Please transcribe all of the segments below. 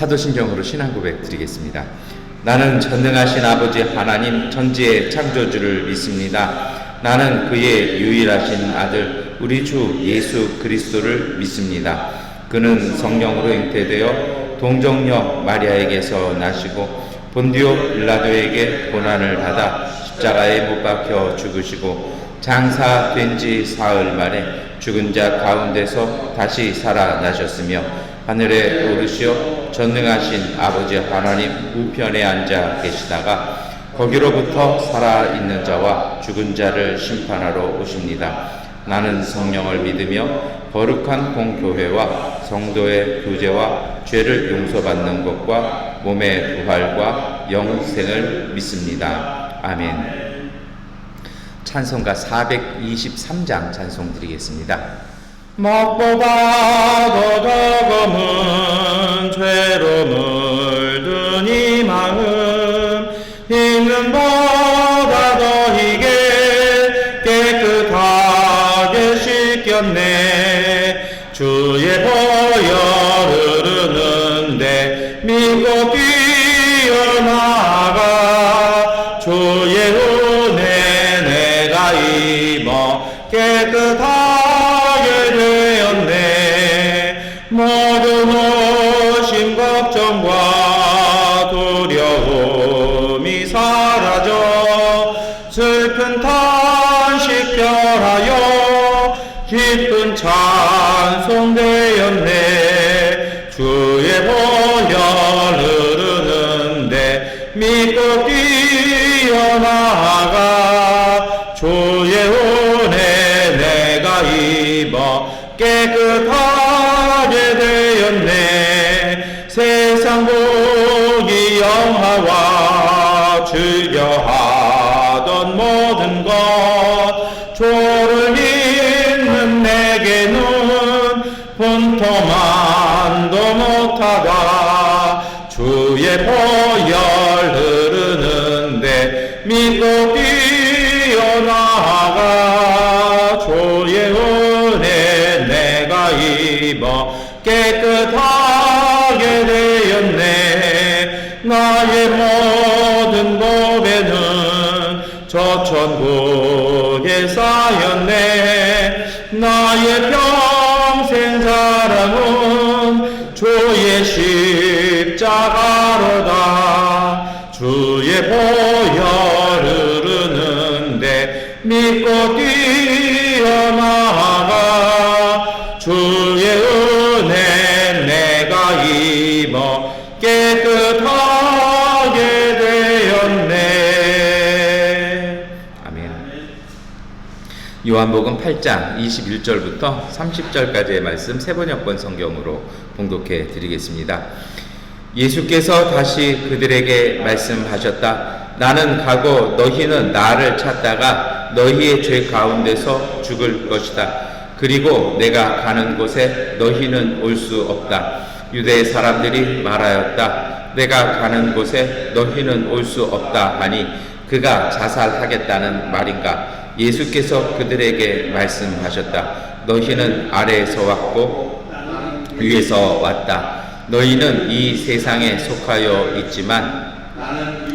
사도신경으로 신앙 고백 드리겠습니다. 나는 전능하신 아버지 하나님 천지의 창조주를 믿습니다. 나는 그의 유일하신 아들 우리 주 예수 그리스도를 믿습니다. 그는 성령으로 잉태되어 동정녀 마리아에게서 나시고 본디오 빌라도에게 고난을 받아 십자가에 못 박혀 죽으시고 장사된 지 사흘 만에 죽은 자 가운데서 다시 살아나셨으며 하늘에 오르시어 전능하신 아버지 하나님 우편에 앉아 계시다가 거기로부터 살아있는 자와 죽은 자를 심판하러 오십니다. 나는 성령을 믿으며 거룩한 공교회와 성도의 교제와 죄를 용서받는 것과 몸의 부활과 영생을 믿습니다. 아멘. 찬송가 423장 찬송 드리겠습니다. 먹보다 더 적음은 죄로 물든 이 마음 있는보다 더 이게 깨끗하게 씻겼네. 주의 보혈 흐르는데 믿고 뛰어나가 주의 은혜 내가 입어 깨끗하게 되었네. 모든 의심 걱정과 두려움이 사라져 슬픈 탄식 결하여 기쁜 찬송 되었네. 주의 보혈 흐르는데 믿고 뛰어나가 주의 은혜 내가 입어 깨끗하게 되었네. 세상 보기 영화와 즐겨하던 모든 것 주를 믿는 내게는 분토만도 못하다. 주의 보혈 흐르는데 믿고 뛰어나가 주의 은혜 내가 입어 깨끗하게 되었네. 나의 모든 법에는 저 천국에 쌓였네. 나의 평생 사랑은 주의 십자가로다. 주의 보혈 흐르는데 믿고 뛰어나가 주의 은혜 내가 입어 깨끗하게 되었네. 아멘. 요한복음 8장 21절부터 30절까지의 말씀 세번역번 성경으로 봉독해 드리겠습니다. 예수께서 다시 그들에게 말씀하셨다. 나는 가고 너희는 나를 찾다가 너희의 죄 가운데서 죽을 것이다. 그리고 내가 가는 곳에 너희는 올 수 없다. 유대 사람들이 말하였다. 내가 가는 곳에 너희는 올 수 없다 하니 그가 자살하겠다는 말인가? 예수께서 그들에게 말씀하셨다. 너희는 아래에서 왔고 위에서 왔다. 너희는 이 세상에 속하여 있지만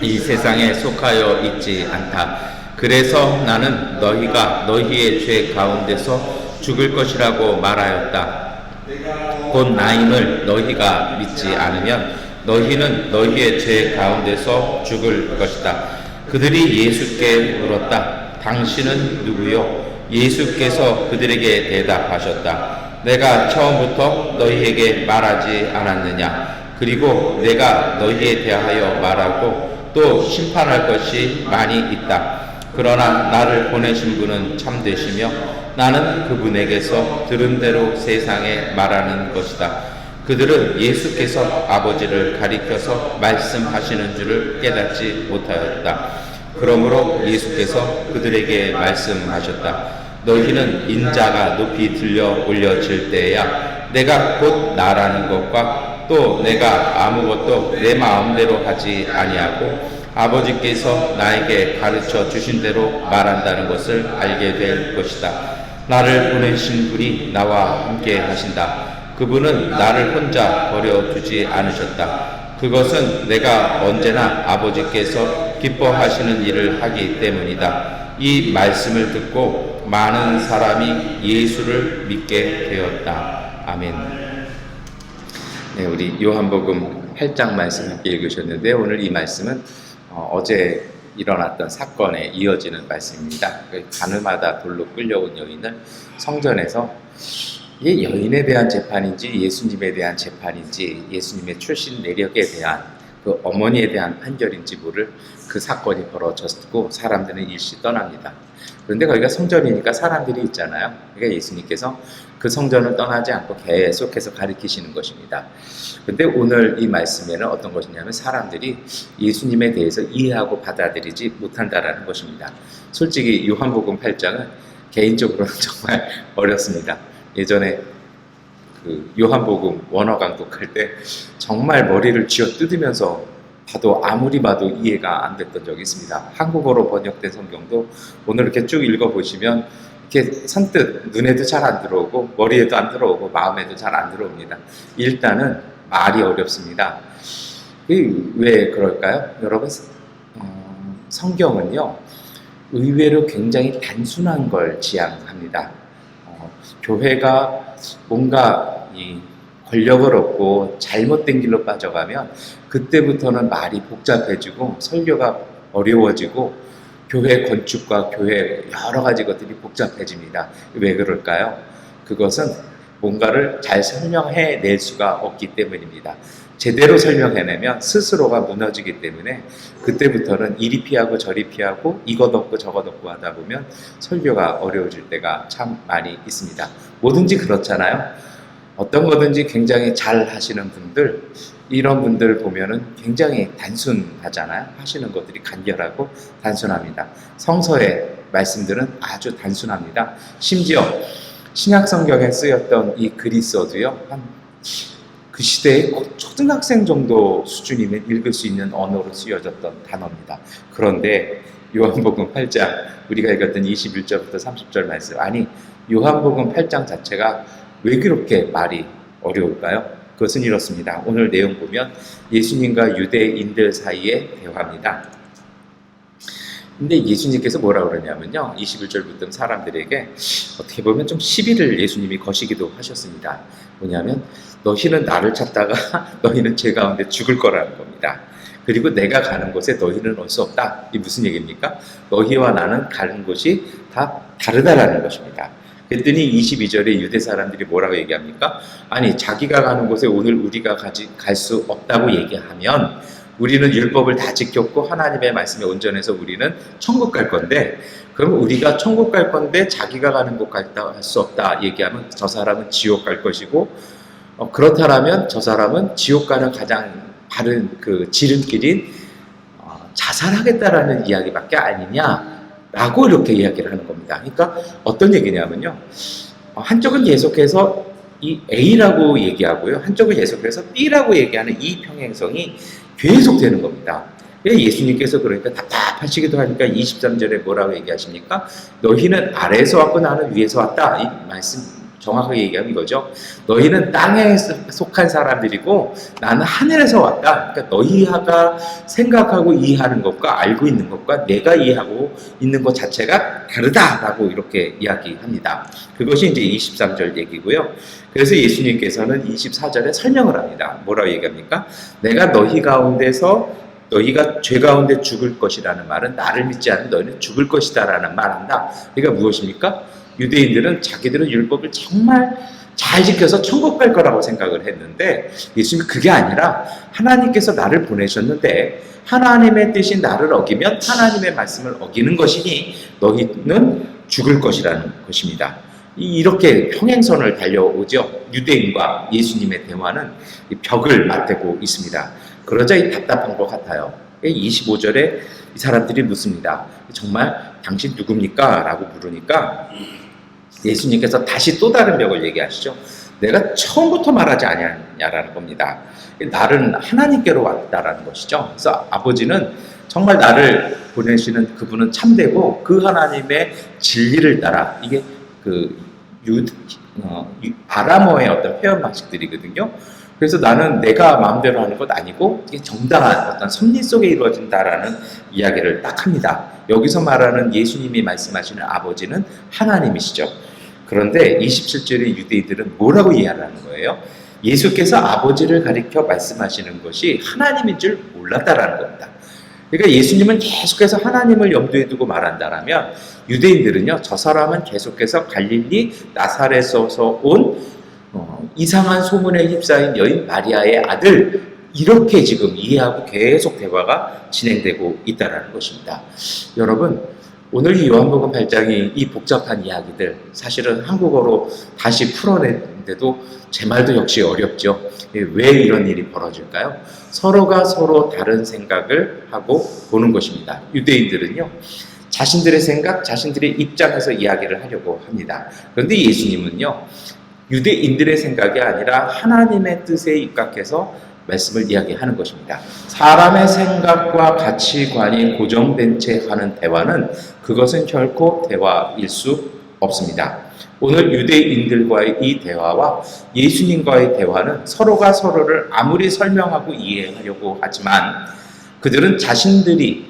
이 세상에 속하여 있지 않다. 그래서 나는 너희가 너희의 죄 가운데서 죽을 것이라고 말하였다. 곧 나임을 너희가 믿지 않으면 너희는 너희의 죄 가운데서 죽을 것이다. 그들이 예수께 물었다. 당신은 누구요? 예수께서 그들에게 대답하셨다. 내가 처음부터 너희에게 말하지 않았느냐? 그리고 내가 너희에 대하여 말하고 또 심판할 것이 많이 있다. 그러나 나를 보내신 분은 참되시며 나는 그분에게서 들은 대로 세상에 말하는 것이다. 그들은 예수께서 아버지를 가리켜서 말씀하시는 줄을 깨닫지 못하였다. 그러므로 예수께서 그들에게 말씀하셨다. 너희는 인자가 높이 들려 올려질 때에야 내가 곧 나라는 것과 또 내가 아무것도 내 마음대로 하지 아니하고 아버지께서 나에게 가르쳐 주신 대로 말한다는 것을 알게 될 것이다. 나를 보내신 분이 나와 함께 하신다. 그분은 나를 혼자 버려두지 않으셨다. 그것은 내가 언제나 아버지께서 기뻐하시는 일을 하기 때문이다. 이 말씀을 듣고 많은 사람이 예수를 믿게 되었다. 아멘. 네, 우리 요한복음 8장 말씀 함께 읽으셨는데 오늘 이 말씀은 어제 일어났던 사건에 이어지는 말씀입니다. 가늠하다 돌로 끌려온 여인을 성전에서 이게 여인에 대한 재판인지 예수님에 대한 재판인지 예수님의 출신 내력에 대한 그 어머니에 대한 판결인지 모를 그 사건이 벌어졌고 사람들은 일시 떠납니다. 그런데 거기가 성전이니까 사람들이 있잖아요. 그러니까 예수님께서 그 성전을 떠나지 않고 계속해서 가르치시는 것입니다. 그런데 오늘 이 말씀에는 어떤 것이냐면 사람들이 예수님에 대해서 이해하고 받아들이지 못한다라는 것입니다. 솔직히 요한복음 8장은 개인적으로는 정말 어렵습니다. 예전에 그 요한복음 원어 강독할 때 정말 머리를 쥐어 뜯으면서 봐도 아무리 봐도 이해가 안 됐던 적이 있습니다. 한국어로 번역된 성경도 오늘 이렇게 쭉 읽어보시면 이렇게 선뜻 눈에도 잘 안 들어오고 머리에도 안 들어오고 마음에도 잘 안 들어옵니다. 일단은 말이 어렵습니다. 왜 그럴까요? 여러분, 성경은요 의외로 굉장히 단순한 걸 지향합니다. 교회가 뭔가 이 권력을 얻고 잘못된 길로 빠져가면 그때부터는 말이 복잡해지고 설교가 어려워지고 교회 건축과 교회 여러 가지 것들이 복잡해집니다. 왜 그럴까요? 그것은 뭔가를 잘 설명해낼 수가 없기 때문입니다. 제대로 설명해내면 스스로가 무너지기 때문에 그때부터는 이리 피하고 저리 피하고 이것 없고 저것 없고 하다 보면 설교가 어려워질 때가 참 많이 있습니다. 뭐든지 그렇잖아요. 어떤 거든지 굉장히 잘 하시는 분들, 이런 분들 보면은 굉장히 단순하잖아요. 하시는 것들이 간결하고 단순합니다. 성서의 말씀들은 아주 단순합니다. 심지어 신약 성경에 쓰였던 이 그리스어도요, 그 시대의 초등학생 정도 수준이면 읽을 수 있는 언어로 쓰여졌던 단어입니다. 그런데 요한복음 8장 우리가 읽었던 21절부터 30절 말씀, 아니 요한복음 8장 자체가 왜 그렇게 말이 어려울까요? 그것은 이렇습니다. 오늘 내용 보면 예수님과 유대인들 사이의 대화입니다. 근데 예수님께서 뭐라고 그러냐면요, 21절부터 사람들에게 어떻게 보면 좀 시비를 예수님이 거시기도 하셨습니다. 뭐냐면 너희는 나를 찾다가 너희는 제 가운데 죽을 거라는 겁니다. 그리고 내가 가는 곳에 너희는 올 수 없다. 이게 무슨 얘기입니까? 너희와 나는 가는 곳이 다 다르다라는 것입니다. 그랬더니 22절에 유대 사람들이 뭐라고 얘기합니까? 아니 자기가 가는 곳에 오늘 우리가 갈 수 없다고 얘기하면 우리는 율법을 다 지켰고 하나님의 말씀에 온전해서 우리는 천국 갈 건데, 그럼 우리가 천국 갈 건데 자기가 가는 곳 갔다 할 수 없다 얘기하면 저 사람은 지옥 갈 것이고, 그렇다면 저 사람은 지옥 가는 가장 바른 그 지름길인 자살하겠다라는 이야기밖에 아니냐라고 이렇게 이야기를 하는 겁니다. 그러니까 어떤 얘기냐면요, 한쪽은 계속해서 이 A라고 얘기하고요, 한쪽은 계속해서 B라고 얘기하는 이 평행성이 계속 되는 겁니다. 예수님께서 그러니까 답답하시기도 하니까 23절에 뭐라고 얘기하십니까? 너희는 아래에서 왔고 나는 위에서 왔다. 이 말씀 정확하게 얘기하면 이거죠. 너희는 땅에 속한 사람들이고 나는 하늘에서 왔다. 그러니까 너희가 생각하고 이해하는 것과 알고 있는 것과 내가 이해하고 있는 것 자체가 다르다라고 이렇게 이야기합니다. 그것이 이제 23절 얘기고요. 그래서 예수님께서는 24절에 설명을 합니다. 뭐라고 얘기합니까? 내가 너희 가운데서 너희가 죄 가운데 죽을 것이라는 말은 나를 믿지 않는 너희는 죽을 것이다라는 말한다. 그러니까 무엇입니까? 유대인들은 자기들은 율법을 정말 잘 지켜서 천국 갈 거라고 생각을 했는데 예수님이 그게 아니라 하나님께서 나를 보내셨는데 하나님의 뜻이 나를 어기면 하나님의 말씀을 어기는 것이니 너희는 죽을 것이라는 것입니다. 이렇게 평행선을 달려오죠. 유대인과 예수님의 대화는 벽을 맞대고 있습니다. 그러자 답답한 것 같아요. 25절에 이 사람들이 묻습니다. 정말 당신 누굽니까? 라고 물으니까 예수님께서 다시 또 다른 벽을 얘기하시죠. 내가 처음부터 말하지 않았냐라는 겁니다. 나는 하나님께로 왔다라는 것이죠. 그래서 아버지는 정말 나를 보내시는 그분은 참되고 그 하나님의 진리를 따라, 이게 아람어의 어떤 표현 방식들이거든요. 그래서 나는 내가 마음대로 하는 것 아니고 이게 정당한 어떤 섭리 속에 이루어진다라는 이야기를 딱 합니다. 여기서 말하는 예수님이 말씀하시는 아버지는 하나님이시죠. 그런데 27절의 유대인들은 뭐라고 이해하는 거예요? 예수께서 아버지를 가리켜 말씀하시는 것이 하나님인 줄 몰랐다라는 겁니다. 그러니까 예수님은 계속해서 하나님을 염두에 두고 말한다라면 유대인들은요, 저 사람은 계속해서 갈릴리 나사렛에서 온 이상한 소문에 휩싸인 여인 마리아의 아들, 이렇게 지금 이해하고 계속 대화가 진행되고 있다는 것입니다. 여러분, 오늘 이 요한복음 8장이 이 복잡한 이야기들 사실은 한국어로 다시 풀어내는데도 제 말도 역시 어렵죠. 왜 이런 일이 벌어질까요? 서로가 서로 다른 생각을 하고 보는 것입니다. 유대인들은요, 자신들의 생각, 자신들의 입장에서 이야기를 하려고 합니다. 그런데 예수님은요, 유대인들의 생각이 아니라 하나님의 뜻에 입각해서 말씀을 이야기하는 것입니다. 사람의 생각과 가치관이 고정된 채 하는 대화는 그것은 결코 대화일 수 없습니다. 오늘 유대인들과의 이 대화와 예수님과의 대화는 서로가 서로를 아무리 설명하고 이해하려고 하지만 그들은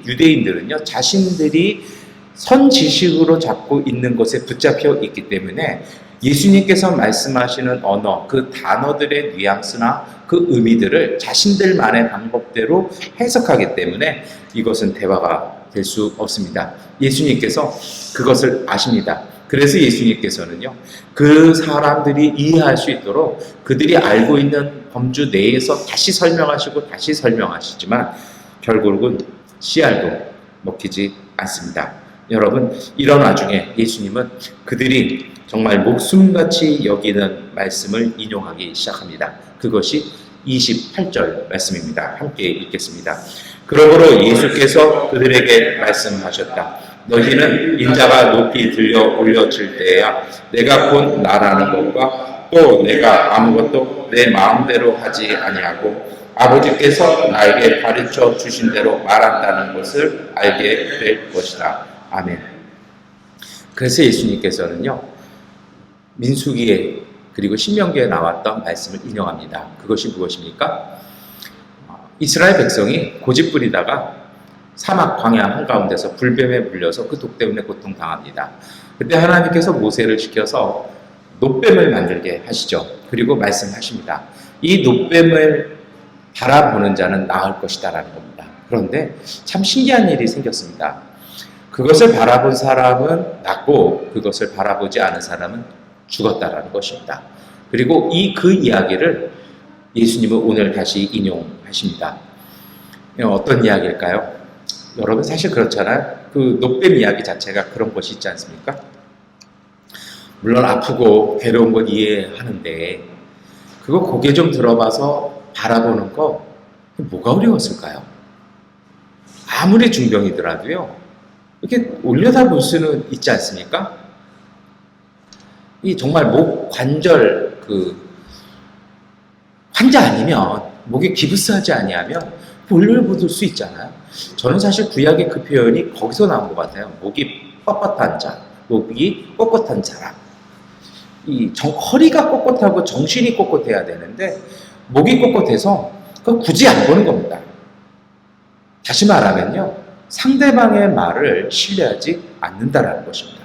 유대인들은요, 자신들이 선지식으로 잡고 있는 것에 붙잡혀 있기 때문에 예수님께서 말씀하시는 언어, 그 단어들의 뉘앙스나 그 의미들을 자신들만의 방법대로 해석하기 때문에 이것은 대화가 될 수 없습니다. 예수님께서 그것을 아십니다. 그래서 예수님께서는요, 그 사람들이 이해할 수 있도록 그들이 알고 있는 범주 내에서 다시 설명하시지만 결국은 씨알도 먹히지 않습니다. 여러분, 이런 와중에 예수님은 그들이 정말 목숨같이 여기는 말씀을 인용하기 시작합니다. 그것이 28절 말씀입니다. 함께 읽겠습니다. 그러므로 예수께서 그들에게 말씀하셨다. 너희는 인자가 높이 들려 올려질 때에야 내가 곧 나라는 것과 또 내가 아무것도 내 마음대로 하지 아니하고 아버지께서 나에게 가르쳐 주신 대로 말한다는 것을 알게 될 것이다. 아멘. 그래서 예수님께서는요, 민수기에 그리고 신명기에 나왔던 말씀을 인용합니다. 그것이 무엇입니까? 이스라엘 백성이 고집 부리다가 사막 광야 한가운데서 불뱀에 물려서 그 독 때문에 고통당합니다. 그때 하나님께서 모세를 시켜서 놋뱀을 만들게 하시죠. 그리고 말씀하십니다. 이 놋뱀을 바라보는 자는 나을 것이다 라는 겁니다. 그런데 참 신기한 일이 생겼습니다. 그것을 바라본 사람은 낫고 그것을 바라보지 않은 사람은 죽었다라는 것입니다. 그리고 그 이야기를 예수님은 오늘 다시 인용하십니다. 어떤 이야기일까요? 여러분, 사실 그렇잖아요. 그 놋뱀 이야기 자체가 그런 것이 있지 않습니까? 물론 아프고 괴로운 건 이해하는데 그거 고개 좀 들어봐서 바라보는 거 뭐가 어려웠을까요? 아무리 중병이더라도요, 이렇게 올려다볼 수는 있지 않습니까? 이 정말 목 관절 환자 아니면 목에 기부스하지 아니하면 올려볼 수 있잖아요. 저는 사실 구약의 그 표현이 거기서 나온 것 같아요. 목이 뻣뻣한 자, 목이 꼿꼿한 자라. 허리가 꼿꼿하고 정신이 꼿꼿해야 되는데 목이 꼿꼿해서 그거 굳이 안 보는 겁니다. 다시 말하면요, 상대방의 말을 신뢰하지 않는다라는 것입니다.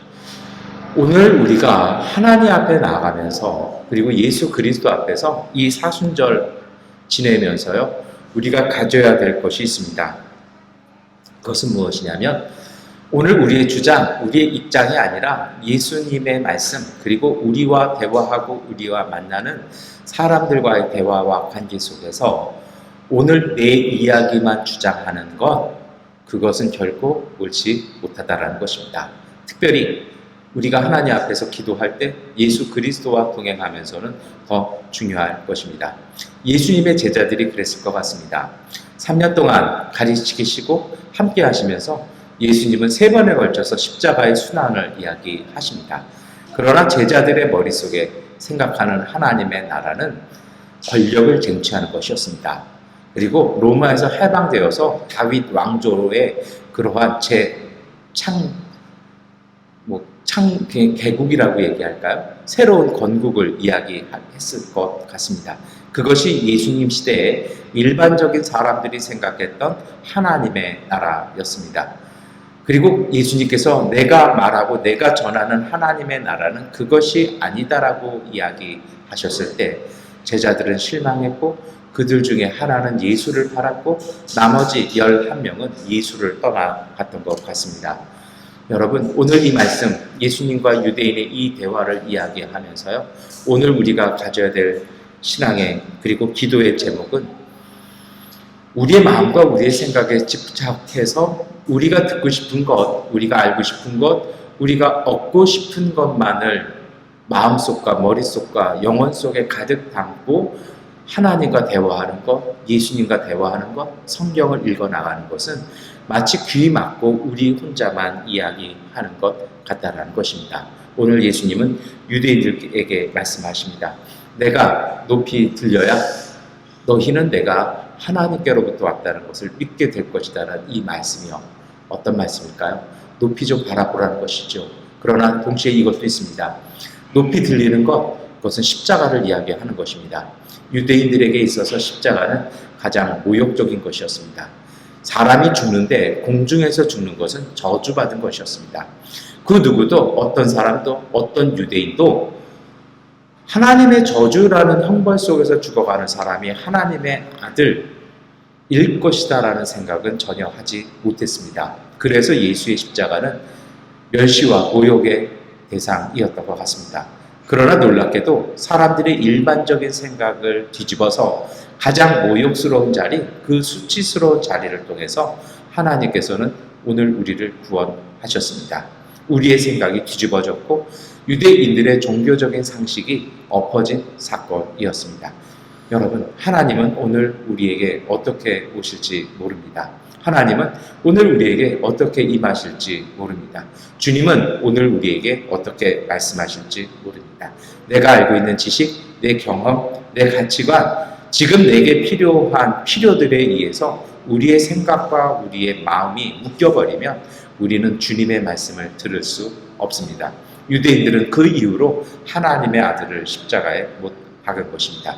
오늘 우리가 하나님 앞에 나아가면서 그리고 예수 그리스도 앞에서 이 사순절 지내면서요, 우리가 가져야 될 것이 있습니다. 그것은 무엇이냐면 오늘 우리의 주장, 우리의 입장이 아니라 예수님의 말씀, 그리고 우리와 대화하고 우리와 만나는 사람들과의 대화와 관계 속에서 오늘 내 이야기만 주장하는 것, 그것은 결코 옳지 못하다라는 것입니다. 특별히 우리가 하나님 앞에서 기도할 때 예수 그리스도와 동행하면서는 더 중요할 것입니다. 예수님의 제자들이 그랬을 것 같습니다. 3년 동안 가르치시고 함께 하시면서 예수님은 3번에 걸쳐서 십자가의 순환을 이야기하십니다. 그러나 제자들의 머릿속에 생각하는 하나님의 나라는 권력을 쟁취하는 것이었습니다. 그리고 로마에서 해방되어서 다윗 왕조의 그러한 개국이라고 얘기할까요? 새로운 건국을 이야기했을 것 같습니다. 그것이 예수님 시대에 일반적인 사람들이 생각했던 하나님의 나라였습니다. 그리고 예수님께서 내가 말하고 내가 전하는 하나님의 나라는 그것이 아니다라고 이야기하셨을 때 제자들은 실망했고 그들 중에 하나는 예수를 팔았고 나머지 11명은 예수를 떠나갔던 것 같습니다. 여러분, 오늘 이 말씀, 예수님과 유대인의 이 대화를 이야기하면서요, 오늘 우리가 가져야 될 신앙의 그리고 기도의 제목은 우리의 마음과 우리의 생각에 집착해서 우리가 듣고 싶은 것, 우리가 알고 싶은 것, 우리가 얻고 싶은 것만을 마음속과 머릿속과 영혼 속에 가득 담고 하나님과 대화하는 것, 예수님과 대화하는 것, 성경을 읽어나가는 것은 마치 귀 막고 우리 혼자만 이야기하는 것 같다라는 것입니다. 오늘 예수님은 유대인들에게 말씀하십니다. 내가 높이 들려야 너희는 내가 하나님께로부터 왔다는 것을 믿게 될 것이다라는 이 말씀이요. 어떤 말씀일까요? 높이 좀 바라보라는 것이죠. 그러나 동시에 이것도 있습니다. 높이 들리는 것, 그것은 십자가를 이야기하는 것입니다. 유대인들에게 있어서 십자가는 가장 모욕적인 것이었습니다. 사람이 죽는데 공중에서 죽는 것은 저주받은 것이었습니다. 그 누구도 어떤 사람도 어떤 유대인도 하나님의 저주라는 형벌 속에서 죽어가는 사람이 하나님의 아들일 것이다라는 생각은 전혀 하지 못했습니다. 그래서 예수의 십자가는 멸시와 모욕의 대상이었던 것 같습니다. 그러나 놀랍게도 사람들의 일반적인 생각을 뒤집어서 가장 모욕스러운 자리, 그 수치스러운 자리를 통해서 하나님께서는 오늘 우리를 구원하셨습니다. 우리의 생각이 뒤집어졌고 유대인들의 종교적인 상식이 엎어진 사건이었습니다. 여러분, 하나님은 오늘 우리에게 어떻게 오실지 모릅니다. 하나님은 오늘 우리에게 어떻게 임하실지 모릅니다. 주님은 오늘 우리에게 어떻게 말씀하실지 모릅니다. 내가 알고 있는 지식, 내 경험, 내 가치관, 지금 내게 필요한 필요들에 의해서 우리의 생각과 우리의 마음이 묶여버리면 우리는 주님의 말씀을 들을 수 없습니다. 유대인들은 그 이후로 하나님의 아들을 십자가에 못 박은 것입니다.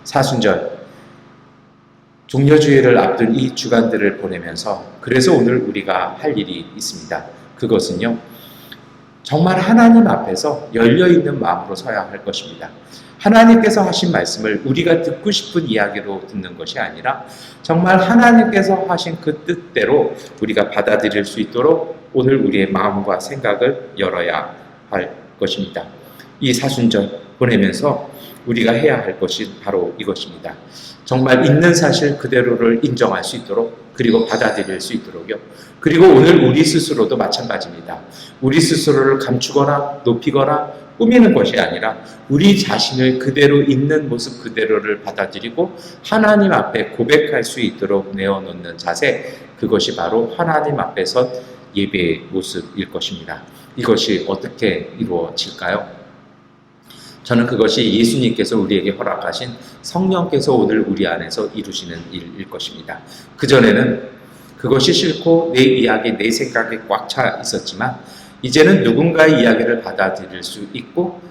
사순절 종려주일을 앞둔 이 주간들을 보내면서 그래서 오늘 우리가 할 일이 있습니다. 그것은요, 정말 하나님 앞에서 열려있는 마음으로 서야 할 것입니다. 하나님께서 하신 말씀을 우리가 듣고 싶은 이야기로 듣는 것이 아니라 정말 하나님께서 하신 그 뜻대로 우리가 받아들일 수 있도록 오늘 우리의 마음과 생각을 열어야 할 것입니다. 이 사순절 보내면서 우리가 해야 할 것이 바로 이것입니다. 정말 있는 사실 그대로를 인정할 수 있도록 그리고 받아들일 수 있도록요. 그리고 오늘 우리 스스로도 마찬가지입니다. 우리 스스로를 감추거나 높이거나 꾸미는 것이 아니라 우리 자신을 그대로 있는 모습 그대로를 받아들이고 하나님 앞에 고백할 수 있도록 내어놓는 자세, 그것이 바로 하나님 앞에서 예배의 모습일 것입니다. 이것이 어떻게 이루어질까요? 저는 그것이 예수님께서 우리에게 허락하신 성령께서 오늘 우리 안에서 이루시는 일일 것입니다. 그전에는 그것이 싫고 내 이야기, 내 생각에 꽉 차 있었지만 이제는 누군가의 이야기를 받아들일 수 있고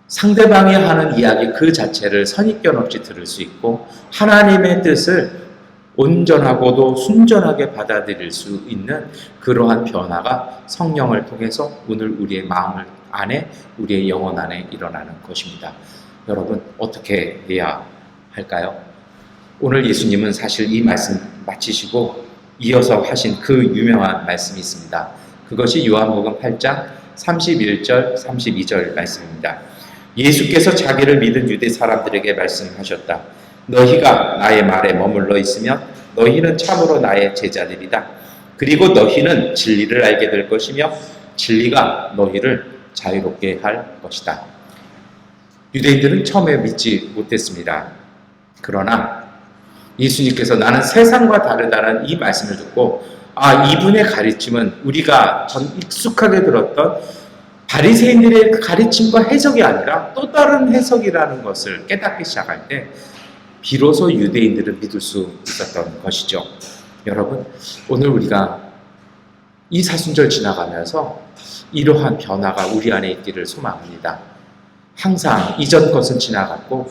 상대방이 하는 이야기 그 자체를 선입견 없이 들을 수 있고 하나님의 뜻을 온전하고도 순전하게 받아들일 수 있는 그러한 변화가 성령을 통해서 오늘 우리의 마음을 안에 우리의 영혼 안에 일어나는 것입니다. 여러분, 어떻게 해야 할까요? 오늘 예수님은 사실 이 말씀 마치시고 이어서 하신 그 유명한 말씀이 있습니다. 그것이 요한복음 8장 31절 32절 말씀입니다. 예수께서 자기를 믿은 유대 사람들에게 말씀하셨다. 너희가 나의 말에 머물러 있으면 너희는 참으로 나의 제자들이다. 그리고 너희는 진리를 알게 될 것이며 진리가 너희를 자유롭게 할 것이다. 유대인들은 처음에 믿지 못했습니다. 그러나 예수님께서 나는 세상과 다르다는 이 말씀을 듣고 이분의 가르침은 우리가 전 익숙하게 들었던 바리새인들의 가르침과 해석이 아니라 또 다른 해석이라는 것을 깨닫기 시작할 때 비로소 유대인들은 믿을 수 있었던 것이죠. 여러분, 오늘 우리가 이 사순절 지나가면서 이러한 변화가 우리 안에 있기를 소망합니다. 항상 이전 것은 지나갔고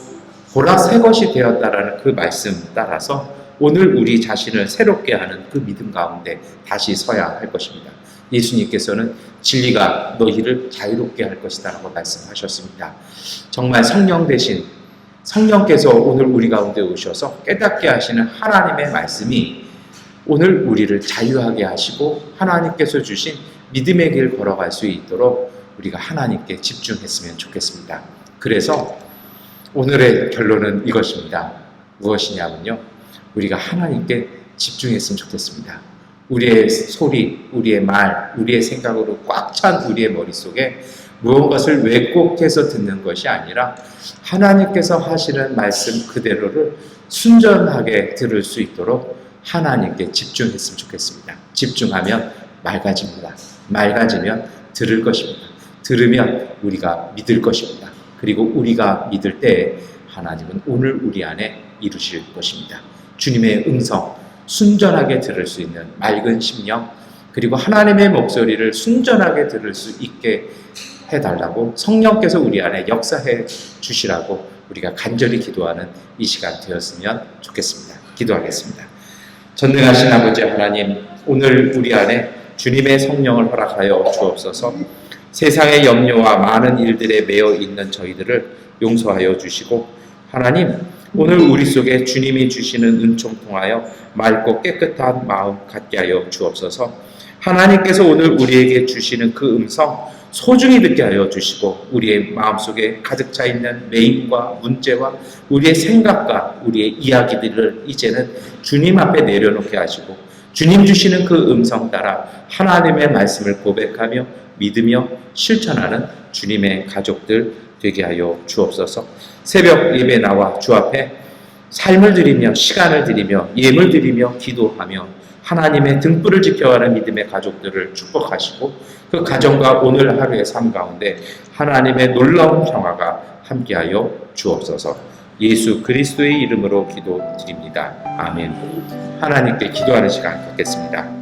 보라 새 것이 되었다라는 그 말씀 따라서 오늘 우리 자신을 새롭게 하는 그 믿음 가운데 다시 서야 할 것입니다. 예수님께서는 진리가 너희를 자유롭게 할 것이다 라고 말씀하셨습니다. 정말 성령 대신 성령께서 오늘 우리 가운데 오셔서 깨닫게 하시는 하나님의 말씀이 오늘 우리를 자유하게 하시고 하나님께서 주신 믿음의 길 걸어갈 수 있도록 우리가 하나님께 집중했으면 좋겠습니다. 그래서 오늘의 결론은 이것입니다. 무엇이냐면요, 우리가 하나님께 집중했으면 좋겠습니다. 우리의 소리, 우리의 말, 우리의 생각으로 꽉 찬 우리의 머릿속에 무언가를 왜곡해서 듣는 것이 아니라 하나님께서 하시는 말씀 그대로를 순전하게 들을 수 있도록 하나님께 집중했으면 좋겠습니다. 집중하면 맑아집니다. 맑아지면 들을 것입니다. 들으면 우리가 믿을 것입니다. 그리고 우리가 믿을 때에 하나님은 오늘 우리 안에 이루실 것입니다. 주님의 음성, 순전하게 들을 수 있는 맑은 심령, 그리고 하나님의 목소리를 순전하게 들을 수 있게 해달라고 성령께서 우리 안에 역사해 주시라고 우리가 간절히 기도하는 이 시간 되었으면 좋겠습니다. 기도하겠습니다. 전능하신 아버지 하나님, 오늘 우리 안에 주님의 성령을 허락하여 주옵소서. 세상의 염려와 많은 일들에 매여 있는 저희들을 용서하여 주시고, 하나님, 오늘 우리 속에 주님이 주시는 은총 통하여 맑고 깨끗한 마음 갖게 하여 주옵소서. 하나님께서 오늘 우리에게 주시는 그 음성 소중히 듣게 하여 주시고, 우리의 마음속에 가득 차 있는 매임과 문제와 우리의 생각과 우리의 이야기들을 이제는 주님 앞에 내려놓게 하시고, 주님 주시는 그 음성 따라 하나님의 말씀을 고백하며 믿으며 실천하는 주님의 가족들 되게 하여 주옵소서. 새벽 예배 나와 주 앞에 삶을 드리며 시간을 드리며 예물 드리며 기도하며 하나님의 등불을 지켜가는 믿음의 가족들을 축복하시고, 그 가정과 오늘 하루의 삶 가운데 하나님의 놀라운 평화가 함께하여 주옵소서. 예수 그리스도의 이름으로 기도드립니다. 아멘. 하나님께 기도하는 시간 갖겠습니다.